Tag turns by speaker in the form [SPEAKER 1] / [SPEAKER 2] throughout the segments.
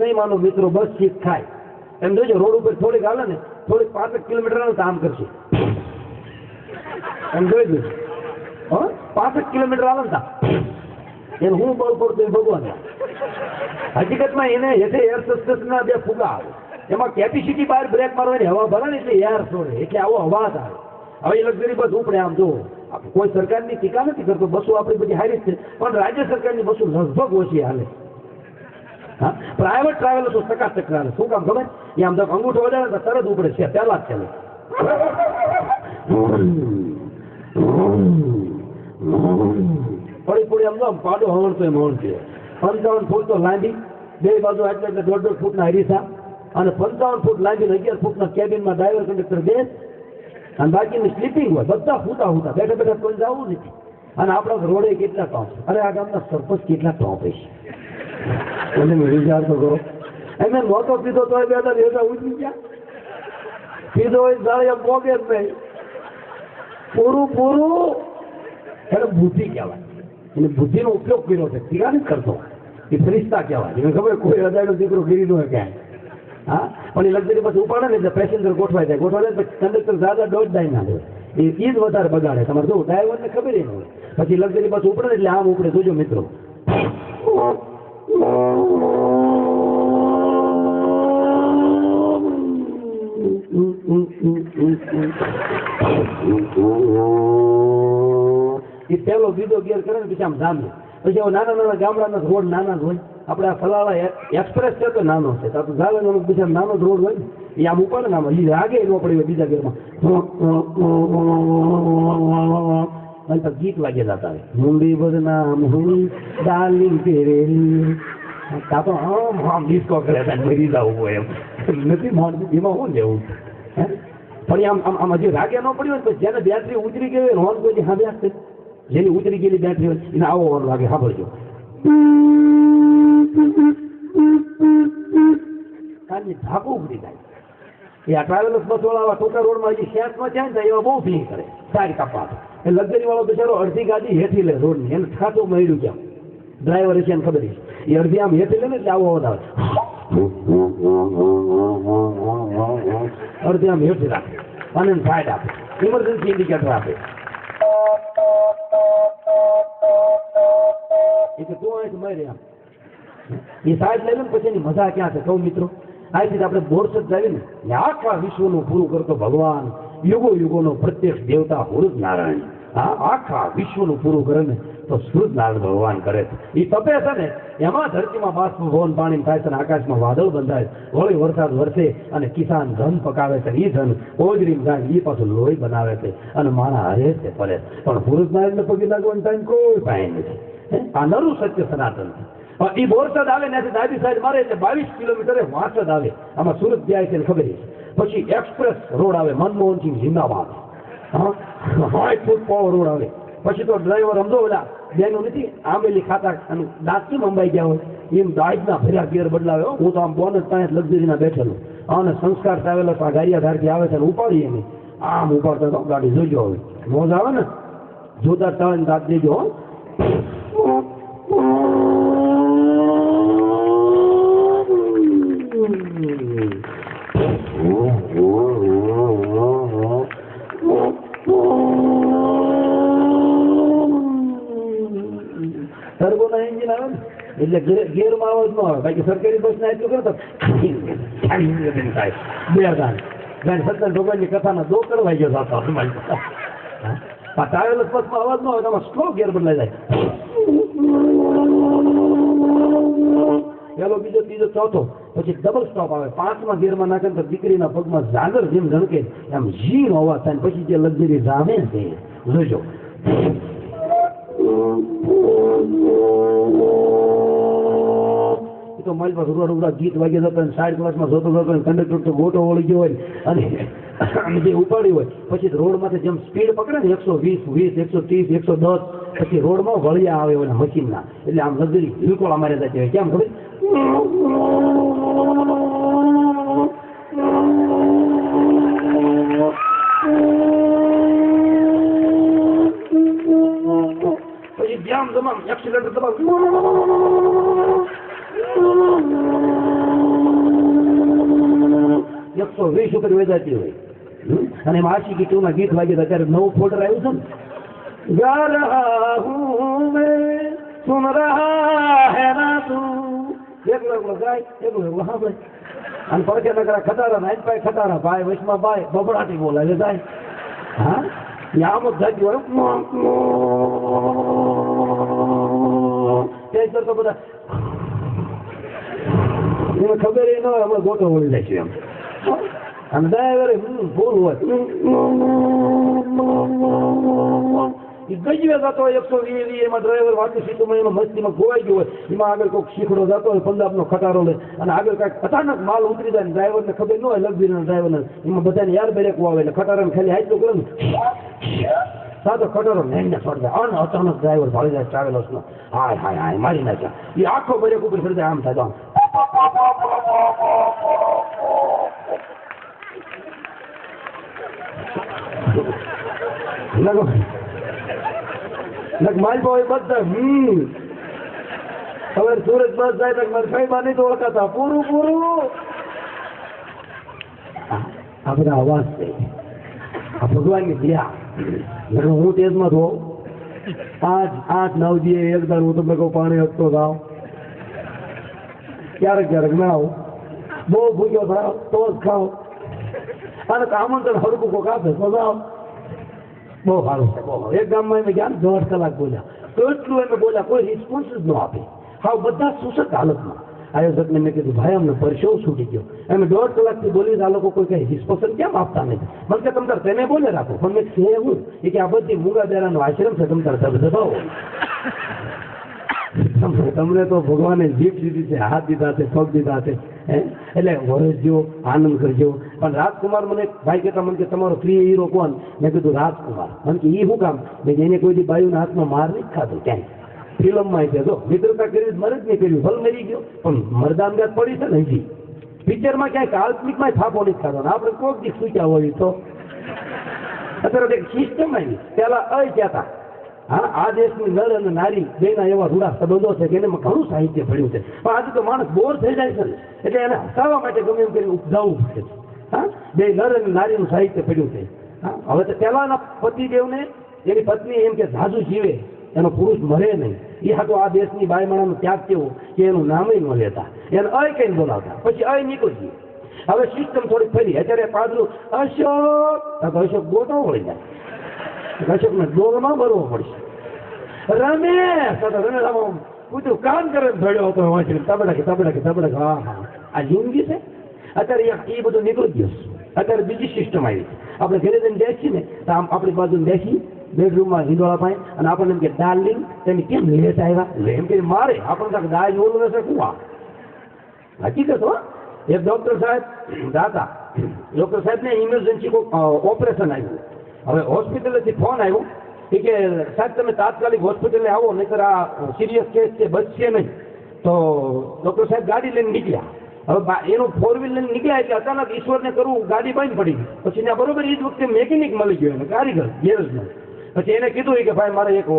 [SPEAKER 1] નહીં માનો મિત્રો, બસ સીટ ખાય એમ જોજો. રોડ ઉપર થોડીક હાલે ને, થોડીક 5 કિલોમીટર કામ કરશે એમ જોઈ દઉં. 5 કિલોમીટર આવે ને એને હું બળ પડતો એ ભગવાન. હકીકતમાં એને હેઠે એર સસ્પેન્શનના 2 ફુગા આવે, એમાં કેપેસિટી બહાર બ્રેક મારવાની હવા ભરે ને એટલે એર છોડે, એટલે આવો અવાજ આવે. હવે એ લક્ઝરી બસ ઉપડે. આમ જો કોઈ સરકારની ટીકા નથી કરતો, બસો આપણી બધી હારી છે, પણ રાજ્ય સરકારની બસો લગભગ ઓછી હાલે. હા, પ્રાઇવેટ ટ્રાવેલર્સો ચકાચક હાલે. શું કામ ખબર? એ આમ અંગૂઠો વધારે ને તરત ઉપડે છે, પહેલા જ ચાલે. થોડી આમ તો પાડો હવણતો એમ હવણ છે. 55 ફૂટ તો લાંબી, 2 બાજુ એટલે 1.5 ફૂટના હરીસા, અને 55 ફૂટ લાંબી 11 ફૂટના કેબિનમાં ડ્રાઈવર કંડક્ટર બેસ, અને બાકીની સ્લીપિંગ હોય. બધા ફૂટા બેઠા બેઠા કોઈ જવું નથી. અને આપણા રોડે કેટલા ટોપ. અરે આ ગામના સરપંચ કેટલા ટોપ છે એને વિચાર તો કરો. એમને નહોતો પીધો તો બેઠા ઉઠી ગયા, પીધો હોય જાળે પોગે જ નહીં. પૂરું એને બુદ્ધિ કહેવાય. એને બુદ્ધિનો ઉપયોગ કર્યો છે, ટીકા નથી કરતો. એ ફરિશ્તા કહેવાય. એને ખબર કોઈ હૃદયનો દીકરો ગીરી ન હોય ક્યાંય. હા, પણ એ લક્ઝરી બસ ઉપાડે ને એટલે પેસેન્જર ગોઠવાઈ જાય. પછી કંડક્ટર દાદા દોઢ ડાઈ ના દે, એ જ વધારે બગાડે. તમારે જો ડ્રાઈવરને ખબર ન હોય. પછી લક્ઝરી બસ ઉપડે એટલે આમ ઉપડે. જોજો મિત્રો, એ પહેલો બીજો ગેર કરે ને પછી આમ જામે. પછી નાના નાના ગામડાના રોડ નાના જ હોય. આપણે આ ફલાળા એક્સપ્રેસ છે તો નાનો છે, તો જાવે બીજા નાનો જ રોડ હોય ને, એ આમ ઉપર ને આમ એ આગે ન પડી બીજા ગેરમાં ગીત વાગે જતા હોય. મુંડી બદનામ હું ડાર્લિંગ પેરેલી તા તો આમ ડિસ્કો કરે મરી જવું હોય એમ નથી માણસ. એમાં શું લેવું? પણ આમ આમ હજી રાગે ન પડ્યું હોય તો જેને બેટરી ઉતરી ગઈ હોય હોર્ન કોઈ હા બેસશે, જેની ઉતરી ગયેલી બેટરી હોય એને આવો હોર્ન વાગે. સાંભળજો, કાલની ધાકું ઉભરી જાય. એ આ ટ્રાવેલર્સ બસ વાળા ટોકા રોડમાં હજી શેસમાં જાય ને એવા બહુ ફીલિંગ કરે. સારી કાપા એ લક્ઝરી વાળો બિચારો અડધી ગાડી હેઠી લે રોડની, એને ખાતું મળ્યું કેમ ડ્રાઈવર છે એને ખબર છે. એ અડધી આમ હેઠી લે ને એટલે આવો અવાજ આવે. અડધી આમ હેઠી રાખે અને સાઈડ આપે, ઇમરજન્સી ઇન્ડિકેટર આપે. એ તો તું અહીં મળી આમ એ સાઈડ લઈ લે ને પછી એની મજા ક્યાં છે કહું મિત્રો? આ રીતે આપણે બોરસદ જાવી ને આખા વિશ્વનું પૂરું કરતો ભગવાન, યુગો યુગોનો પ્રત્યક્ષ દેવતા સૂરજ નારાયણ, હા આખા વિશ્વનું પૂરું કરે ને તો સૂરજ નારાયણ ભગવાન કરે છે. એ તપે છે ને એમાં ધરતીમાં બાષ્પીભવન પાણી થાય છે, આકાશમાં વાદળ બંધાય, વળી વરસાદ વરસે અને કિસાન ધન પકાવે છે. એ ધન ઓજરીમાં જાય એ પાછું લોહી બનાવે છે અને મારા હરે છે ફરે. પણ સૂરજ નારાયણને પગે લાગવાનો ટાઈમ કોઈ પાસે નથી. આ નરું સત્ય સનાતન છે. એ બોરસદ આવે ને ડાબી સાઈડ મારે એટલે 22 કિલોમીટરે વાસદ આવે. આમાં સુરત જાય છે ખબર છે. પછી એક્સપ્રેસ રોડ આવે, મનમોહનસિંહ જિંદાબાદ, 60 ફૂટ પાવો રોડ આવે. પછી તો ડ્રાઈવર સમજો ઓલા બેનું નથી આંબેલી ખાતા અને દાંતથી અંબાઈ ગયા હોય એમ દાજના ફર્યા ગેર બદલાવે. હું તો આમ બોનસ પાસે લક્ઝરીના બેઠેલું અને સંસ્કાર ટ્રાવેલર્સ આ ગાડિયા ધારથી આવે છે ને ઉપાડીએ નહીં આમ ઉપાડતા તો ગાડી જોજો. હવે મોજ આવે ને જોતા તળે દાંત દેજો. ટર્બોના એન્જિન આવે ને એટલે ગેરમાં અવાજ ન આવે. બાકી સરકારી બસના એટલું કરો તો બે ગાન સત્તર ભગવાનની કથાના દો કરવાઈ ગયો હતો. ટ્રાવેલર્સ બસમાં અવાજ ન આવે, તમારે સ્લો ગેર બદલાઈ જાય. પેલો બીજો ત્રીજો ચોથો પછી ડબલ સ્ટોપ આવે. 5મા ગેરમાં નાખે તો દીકરીના પગમાં ઝાલર જેમ ઝણકે એમ ઝીણ અવાજ થાય. પછી જે લક્ઝરી જામે છે જોજો. તો મારી પાસે રૂડા ગીત વાગે જતો સાઈડ ક્લાસમાં જોતો જતો કંડક્ટર તો ગોટો વળી ગયો હોય અને જે ઉપાડી હોય પછી રોડમાંથી જેમ સ્પીડ પકડે ને 120, 130, 110 પછી રોડમાં વળિયા આવે ઓલા મશીનના એટલે આમ લક્ઝરી બિલકુલ અમારે જતી હોય. કેમ ખબર? પછી જેમ તમામ એક્સિલેટર દબાવ 120 ઉપર વેચાતી હોય. અને એમાં આશિકી 2 ના ગીત વાગે અત્યારે નવું ફોલ્ડર આવ્યું છે ને, गा रहा हूं मैं सुन रहा है ना तू, એકલો ગાય એકલો સાંભળે. અને પડકે નકરા ખટારા નાઈન પાય ખટારા ભાઈ વચમાં ભાઈ બબડાટી બોલાવે જાય. હા આમ જ થતી હોય તે તો બધા એને ખબર એ ન હોય અમે ગોટો વળી જાય છે એમ. અને ડ્રાઈવરે ફૂલ હોય ગજવે જતો હોય 120 એમાં ડ્રાઈવર વાંચી સીટોમાં એમાં મસ્તીમાં ખોવાઈ ગયો હોય. એમાં આગળ કોઈક શીખડો જતો હોય પંજાબનો ખટારો લે અને આગળ કાંઈક અચાનક માલ ઉતરી જાય ડ્રાઈવરને ખબર ન હોય લગભગ ડ્રાઈવરને એમાં બધાને યાર બ્રેક આવે એટલે ખટારાને ખાલી આટલું કરે ને સાદો ખટારો નેને છોડી જાય અને અચાનક ડ્રાઈવર ભાળી જાય ટ્રાવેલર્સનો. હાય હાય હાય મારી નાખ્યા. એ આખો બ્રેક ઉપર ચડી જાય આમ થાય આમ માલ ભાવ બધા હવે સુરત બસ જાય તો મારે સાહેબા નહીં તો ઓળખાતા પૂરું પૂરું. આ બધા અવાજ છે આ ભગવાનની દયા. હું તેજમાં થો 8-9 દીએ એક દર હું તમને કહું પાણી હકતો થાવ ક્યારેક ના આવું બહુ ભૂખ્યો થાવ તો જ ખાઓ અને આમંત્રણ હરકું કોક આપે તો જાઓ. બહુ સારું છે બહુ. એક ગામમાં એમ ગયા 1.5 કલાક બોલ્યા તો એટલું એમ બોલ્યા કોઈ રિસ્પોન્સ જ ન આપે. હા બધા સુસત હાલતમાં. આયોજકને મેં કીધું ભાઈ અમને પરસેવો છૂટી ગયો અમે 1.5 કલાકથી બોલી આ લોકો કોઈ કઈ રિસ્પોન્સ કેમ આપતા નથી. મને કે તમતાર તેને બોલે રાખો પણ મેં છે હું એ કે આ બધી મૂંગા બેરાનો આશ્રમ છે તમતાર ધબધબાવો. તમને તો ભગવાને જીભ દીધી છે હાથ દીધા છે પગ દીધા છે એટલે વરસજો આનંદ કરજો. પણ રાજકુમાર મને ભાઈ કહેતા મને કે તમારો પ્રિય હીરો કોણ? મેં કીધું રાજકુમાર. મને કે એ શું કામ? મેં એને કોઈ દી બાયુના હાથમાં માર નથી ખાધો ક્યાંય. ફિલ્મમાં છે જો મિત્રતા કરી મરે જ નહીં કર્યું ભલ મરી ગયો પણ મરદાનગાત પડી છે ને હજી પિક્ચરમાં ક્યાંય કાલ્પનિકમાં થાપો નથી ખાધો ને આપણે કોઈક દી સૂચ્યા હોય તો અત્યારે એક સિસ્ટમ આવી પેલા કહેતા હા આ દેશની નર અને નારી બેના એવા રૂડા સંબંધો છે કે એને ઘણું સાહિત્ય ભળ્યું છે પણ આજે તો માણસ બોર થઈ જાય છે ને એટલે એને હસાવવા માટે ગમે એમ કરીને ઉપજાવવું પડે છે. હા બે નર અને નારીનું સાહિત્ય ભળ્યું છે. હા હવે તો પહેલાના પતિદેવને એની પત્ની એમ કે ઝાઝુ જીવે એનો પુરુષ મરે નહીં એ હાટો આ દેશની બાયમાણાનો ત્યાગ કેવો કે એનું નામે ન લેતા એને અય કઈ બોલાવતા પછી અય નીકળી ગઈ. હવે સિસ્ટમ થોડી ફરી અત્યારે પાછું અશોક ગોટો વળી જાય અશોકને ડોલમાં ભરવો પડશે. રમેશ કૂતરું કામ કરે ભળ્યો હતો વાંચી તબડક હા હા આ જિંદગી છે. અત્યારે એ બધું નીકળી ગયું. અત્યારે બીજી સિસ્ટમ આવી આપણે ઘરે જઈને બેસી ને તો આમ આપણી બાજુ બેસી બેડરૂમમાં હિંડોળા પાય અને આપણને એમ કે ડાર્લિંગ તેની કેમ લેટ આવ્યા એમ કે મારે આપણને દાળ ઓલું રહેશે કુવા. હકીકત હો. એક ડોક્ટર સાહેબ દાતા ડોક્ટર સાહેબને ઇમરજન્સી ઓપરેશન આવ્યું. હવે હોસ્પિટલેથી ફોન આવ્યો કે સાહેબ તમે તાત્કાલિક હોસ્પિટલે આવો નહીતર આ સિરિયસ કેસ છે બચશે નહીં. તો ડોક્ટર સાહેબ ગાડી લઈને નીકળ્યા. હવે એનું 4 વ્હીલ લઈને નીકળ્યા એટલે અચાનક ઈશ્વરને કરવું ગાડી બંધ પડી ગઈ. પછી ત્યાં બરોબર એ જ વખતે મેકેનિક મળી ગયો એને કારીગર ગેરેજનો. પછી એને કીધું કે ભાઈ મારે એક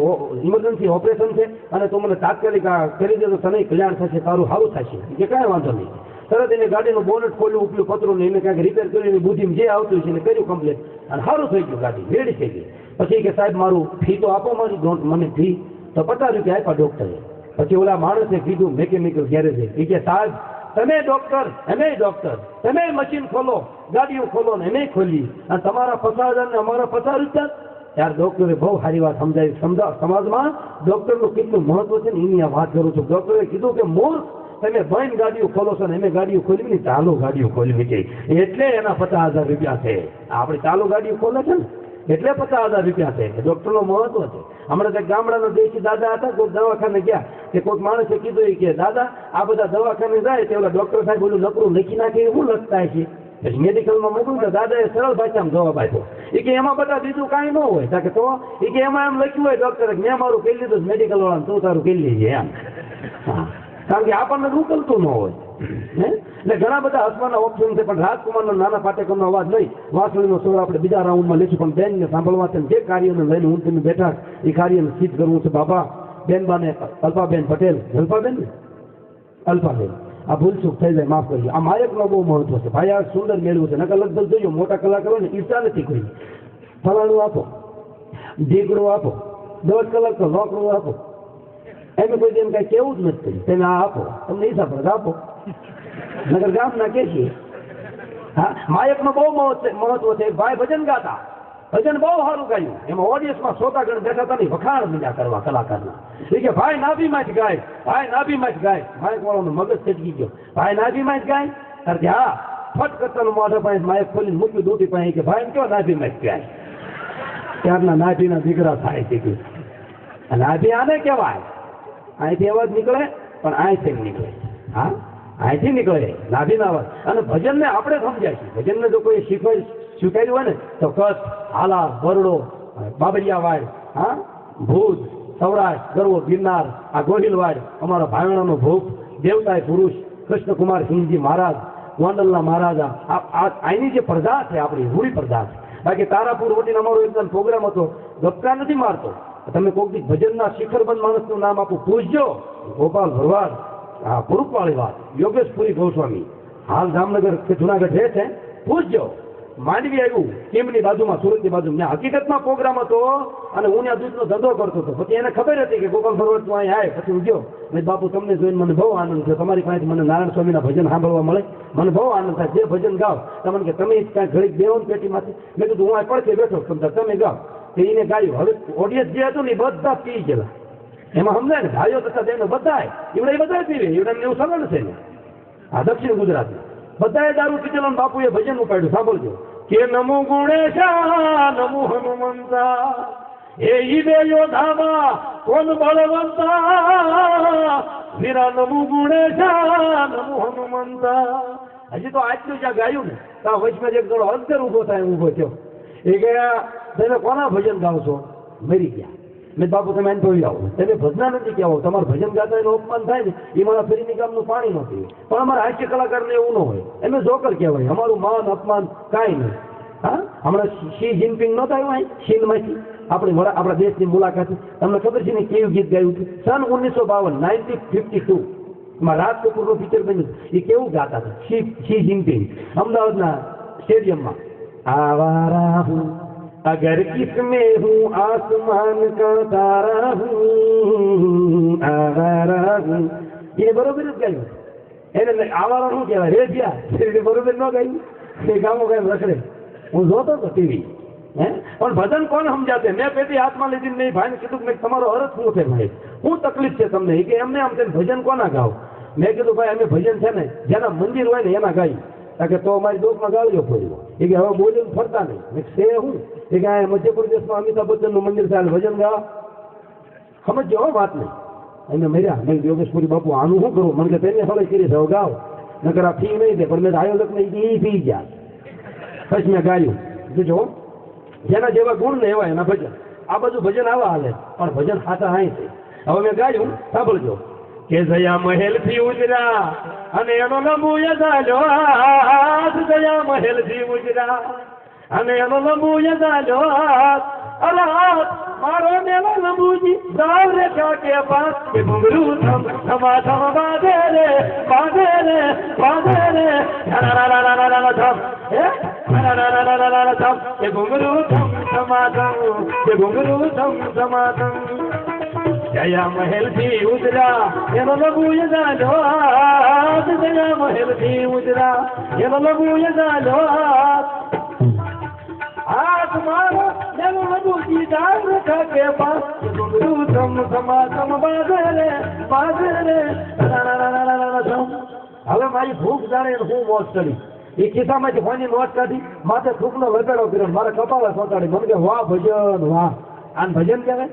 [SPEAKER 1] ઇમરજન્સી ઓપરેશન છે અને તું મને તાત્કાલિક આ કરી દે તો તને કલ્યાણ થશે તારું સારું થશે કે કાંઈ વાંધો નહીં. તરત એને ગાડીનું બોનેટ ખોલ્યું ઉપલું પતરું ને એને કાંઈક રિપેર કર્યું એની બુદ્ધિમાં જે આવતું છે એને કર્યું કમ્પ્લેટ અને સારું થઈ ગયું ગાડી રેડી થઈ ગઈ. પછી કે સાહેબ મારું ફી તો આપો મારી મને ફી તો 50 રૂપિયા આપ્યા ડોક્ટરે. પછી ઓલા માણસે કીધું મેકેનિકલ ગેરેજે કે સાહેબ તમે ડોક્ટર અમે ડોક્ટર તમે મશીન ખોલો ગાડીઓ ખોલો ને અમે ખોલી અને તમારા 50,000 ને અમારા 50 રૂપિયા. યાર ડોક્ટરે બહુ સારી વાત સમજાવી. સમાજમાં ડોક્ટરનું કેટલું મહત્વ છે ને એની આ વાત કરું છું. ડોક્ટરે કીધું કે મૂર્ખ તમે બંધ ગાડીઓ ખોલો છો ને અમે ગાડીઓ ખોલવી ને ચાલુ ગાડીઓ ખોલવી છે એટલે એના 50,000 રૂપિયા છે. આપણે ચાલુ ગાડીઓ ખોલે છે ને એટલે 50,000 રૂપિયા છે. ડોક્ટરનું મહત્વ છે. હમણાં એક ગામડાના દેશી દાદા હતા કોઈ દવાખાને ગયા કે કોઈક માણસે કીધું કે દાદા આ બધા દવાખાને જાય તે ઓલા ડોક્ટર સાહેબ બોલું નકરું લખી નાખે શું લખતા છે પછી મેડિકલમાં મોકલું તો દાદાએ સરળ ભાષામાં જવાબ આપ્યો એ કે એમાં બધા બીજું કાંઈ ન હોય કે તો એ કે એમાં એમ લખ્યું હોય ડોક્ટરે મેં મારું કરી લીધું મેડિકલ વાળાને તું તારું કરી લેજે એમ. હા કારણ કે આપણને ઉકલતું ન હોય એટલે ઘણા બધા હસવાના ઓપ્શન છે. પણ રાજકુમારનો નાના પાટેકરનો અવાજ નહીં વાંસળીનો સ્વર આપણે બીજા રાઉન્ડમાં લઈશું. પણ બેનને સાંભળવા છે જે કાર્યને લઈને હું તમે બેઠા એ કાર્યને સિદ્ધ કરવું છે. બાબા બેનબાને અલ્પાબેન પટેલ અલ્પાબેન આ ભૂલચૂક થઈ જાય માફ કરજો. આ માયકનો બહુ મહત્વ છે ભાઈ. આ સુંદર મેળવું છે નકર લગભગ જોજો મોટા કલાકારો ને ઈચ્છા નથી કોઈ ફલાણું આપો, ઢીકડું આપો, 10 કલાક તો લોકડું આપો, એમ કોઈ એમ કઈ કેવું જ નથી કર્યું. તમે આ આપો, તમને હિસાબ પડે આપો, નગર ગામના કે છે. હા, માયકનો બહુ મહત્વ છે. ભાઈ ભજન ગાતા, ભજન બહુ સારું ગાયું. એમાં ઓડિયન્સમાં શ્રોતાગણ બેઠા હતા નહીં, વખાણ બીજા કરવા કલાકારના. એ કે ભાઈ નાભીમાં જ ગાય, ભાઈ નાભીમાં જ ગાય. માયક વાળાનું મગજ છટકી ગયો, ભાઈ નાભીમાં જ ગાય. અરે હા, ફટ કરતાનું મોઢા પાસે માયક ખોલીને મૂક્યું દૂધી પાસે કે ભાઈ કયો નાભીમાં જ ગાય. ત્યારના નાભીના દીકરા થાય છે. નાભી આને કહેવાય. અહીંથી અવાજ નીકળે પણ અહીંથી નીકળે. હા, અહીંથી નીકળે નાભીના અવાજ. અને ભજનને આપણે સમજાય છે. ભજનને જો કોઈ સ્વીકાર્યું હોય ને તો કચ્છ, હાલા, બરડો, બાબરિયાવાડ, હા, ભુજ, સૌરાષ્ટ્ર, ગરવો, ગિરનાર, આ ગોહિલવાડ, અમારા ભાયણાનો ભૂખ, દેવતાય પુરુષ, કૃષ્ણકુમાર સિંહજી મહારાજ, ગોંડલના મહારાજા, આની જે પ્રજા છે આપણી રૂડી પ્રજા છે. બાકી તારાપુર વટીને અમારો એકદમ પ્રોગ્રામ હતો. ગપકા નથી મારતો. તમે કોઈક દી ભજનના શિખરબંધ માણસનું નામ આપું પૂછજો. ગોપાલ ભરવાડ, હા, પુરુષવાળી વાત, યોગેશપુરી ગોસ્વામી, હાલ જામનગર કે જુનાગઢ રહે છે, પૂછજો. માંડવી આવ્યું કેમની બાજુમાં, સુરતની બાજુમાં, હકીકતમાં પ્રોગ્રામ હતો. અને હું ત્યાં દૂધનો ધંધો કરતો હતો. પછી એને ખબર હતી કે ગોપાલ ભરવાડ તું અહીં આવે. પછી હું ગયો, મેં બાપુ તમને જોઈને મને બહુ આનંદ થયો, તમારી પાસે મને નારાયણ સ્વામીના ભજન સાંભળવા મળે, મને બહુ આનંદ થાય. જે ભજન ગાવ તમને કે તમે કાંઈ ઘડીક બેહોન પેટીમાંથી. મેં કીધું હું આ પડખે બેઠો તમે ગાવ. તો એને ગાયું. હવે ઓડિયન્સ જે હતું ને એ બધા પી ગયેલા. એમાં સમજાય ને ભાઈઓ તથા બહેનો બધા એવડે બધા પીવે. એવડે એવું સગન છે ને આ દક્ષિણ ગુજરાતમાં બધાએ દારૂ પીધેલો. બાપુએ ભજન ઉપાડ્યું, સાંભળજો. કે નમો ગુણેશા નમો હનુમંતા, એ ઈદે યોધામાં કોણ બળવંતા, વીરા નમો ગુણેશા નમો હનુમંતા. હજી તો આટલું જ્યાં ગાયું ને ત્યાં વચમાં એક દોડો અંતર ઉભો થાય ઉભો થયો. એ ગયા તમે કોના ભજન ગાવ છો? મરી ગયા. મેં બાપુ તમે એને જોઈ આવો, તમે ભજના નથી કહેવો. તમારે ભજન ગાતા એનું અપમાન થાય ને એ મારા ફરીની ગામનું પાણી ન પીવે. પણ અમારા હાસ્ય કલાકારને એવું ન હોય, એમને જોકર કહેવાય. અમારું માન અપમાન કાંઈ નહીં. હા, હમણાં શી જિનપિંગ નહોતા આવ્યું અહીં ચીનમાંથી આપણા દેશની મુલાકાતે. તમને ખબર છે ને કેવું ગીત ગાયું હતું? સન 1952 1952 માં રાજ કપૂરનું પિક્ચર બન્યું. એ કેવું ગાતા હતા શી જિનપિંગ અમદાવાદના સ્ટેડિયમમાં. આવારા હું અગર કિસમેं હું આસમાન કા તારા હું, આવારા હું. એને બરોબર જ ગાયું. એને આવારા શું કહેવાય? રેજિયા બરોબર ન ગાયું. એ ગામો ગામ રખડે. હું જોતો હતો ટીવી. પણ ભજન કોણ સમજાતે? મેં પેટી હાથમાં લીધી નહીં. ભાઈને કીધું મેં તમારો અર્થ શું છે ભાઈ, શું તકલીફ છે તમને? એ કે એમને આમ તેને ભજન કોના ગાવ? મેં કીધું ભાઈ અમે ભજન છે ને જેના મંદિર હોય ને એના ગાઈ. કે તો અમારી દોકમાં ગાળ્યો પડ્યો. એ કે હવે બોલીને ફરતા નહીં. મેં છે હું? એ કે આ મધ્યપ્રદેશમાં અમિતાભ બચ્ચનનું મંદિર છે, ભજન ગાવા. સમજો હો વાત નહીં. અમે મર્યા. મેં યોગેશપુરી બાપુ આનું શું કરું? મને કે તેને ફળે કરી છે ગાવ, નકર આ ફી નહીં દે. પણ મેં આયોજક ને એ ફી ગયા. પછી મેં ગાયું. જોજો જેના જેવા ગુણ ને એવા એના ભજન. આ બધું ભજન આવા હાલે પણ ભજન ખાતા હાઈ છે. હવે મેં ગાયું, સાંભળજો. કે જયા મહેલ થી ઉજરા અને એનો લંબુ યદાલ્યો હાથ, જયા મહેલ થી ઉજરા અને એનો લંબુ યદાલ્યો હાથ, અલાત મારો મેલો લંબુજી દાવ રેખા કે પાસ, કે ઘુંઘરું થમા થમ બાંધે રે બાંધે રે બાંધે રે થમ થમ, કે ઘુંઘરું થમ થમા થમ, કે ઘુંઘરું થમ થમા થમ. જયા મહેલ થી ઉજરા એનો લંબુ યદાલ્યો હાથ, જયા મહેલ થી ઉજરા એનો લંબુ યદાલ્યો હાથ, હાથ મારો મેલો લંબુજી દાવ રેખા કે પાસ, ઘુંઘરું થમ થમા થમ બાંધે રે બાંધે રે થમ. હવે મારી ભૂખ જાણે હું મોજ કરી. એ ખિસ્સામાંથી ફોની નોટ કાઢી માથે થૂકનો લગાડો કર્યો, મારા કપાળે ચોંટાડી. મને કે વાહ ભજન વાહ. આને ભજન કહેવાય?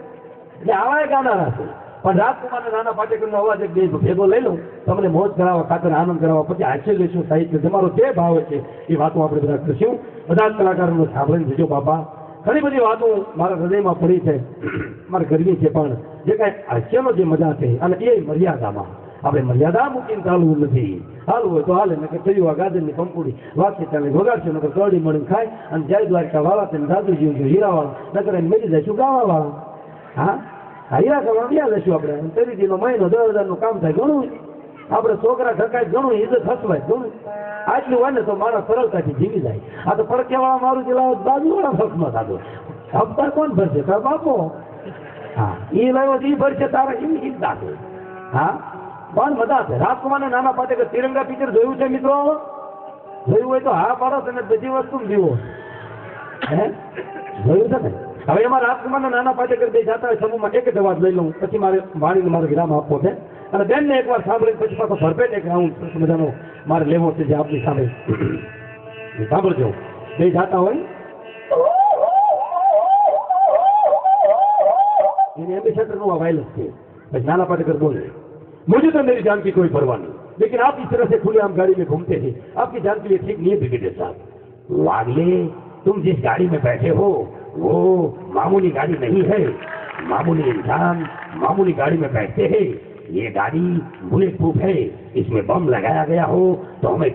[SPEAKER 1] એટલે આવા ગાનારા છે. પણ રાજકુમારના નાના પાટેકરનો અવાજ એક ભેગો લઈ લઉં, તમને મોજ કરાવવા ખાતર આનંદ કરાવવા, પછી હાસ્ય લઈશું, સાહિત્ય તમારો જે ભાવ છે એ વાતો આપણે બધા કરશું. બધા જ કલાકારોને સાંભળીને જજો બાપા. ઘણી બધી વાતો મારા હૃદયમાં પડી છે, મારે ગરમી છે. પણ જે કાંઈ હાસ્યનો જે મજા છે અને એ મર્યાદામાં. આપણે મર્યાદા મૂકીને ચાલવું નથી. હાલવું હોય તો હાલે, નકર થયું આ ગાજરની પંપુડી વાગશે ચાલે વગાડશે, નકર કડી મળીને ખાય અને જય દ્વારકા વાળા તેને દાદુજી હીરાવાળા, નકર એને મરી જઈશું ગાવાવાળા. હા, હીરા કરવા વ્યા જઈશું આપણે. તરીજીનો મહિનો 10,000 નું કામ થાય ઘણું. આપણે છોકરા ઢકાય ઘણું ઇજ્જત હસવાય ઘણું આટલું હોય ને તો મારા સરળતાથી જીવી જાય. આ તો પડકેવાળા મારું જેલા બાજુવાળા ભક્ષમાં થતો હપ્તા કોણ ભરશે તારા બાપો? હા એ લાવ્યો એ ભરશે તારા એવી ચિંતા છે. હા પણ મજા છે. રાજકુમારને નાના પાટેકર તિરંગા પિક્ચર જોયું છે મિત્રો? જોયું હોય તો હા પાડો અને બધી વસ્તુ જીવો. હે જોયું છે ને? હવે એમાં રાજકુમારના નાના પાટેકર બે જાતા હોય સમૂહમાં એક જ અવાજ લઈ લઉં પછી મારે વાણીને મારો વિરામ આપવો છે અને બેનને એકવાર સાંભળીને પછી પાછો ભરપેટ એક રાઉન્ડ મજાનો મારે લેવો છે જે આપની સામે સાંભળજો. બે જાતા હોય એને એમ્બેસેડર નું આ વાયલન્સ છે. પછી નાના पाटेकर बोले मुझे तो मेरी जान की कोई परवाह नहीं लेकिन आप इस तरह से खुलेआम गाड़ी में घूमते हैं आपकी जान के लिए ठीक नहीं है ब्रिगेडियर साहब. वागले तुम जिस गाड़ी में बैठे हो वो मामूली गाड़ी नहीं है. मामूली इंसान मामूली गाड़ी में बैठते हैं. ये गाड़ी बुलेट प्रूफ है. इसमें बम लगाया गया हो तो हमें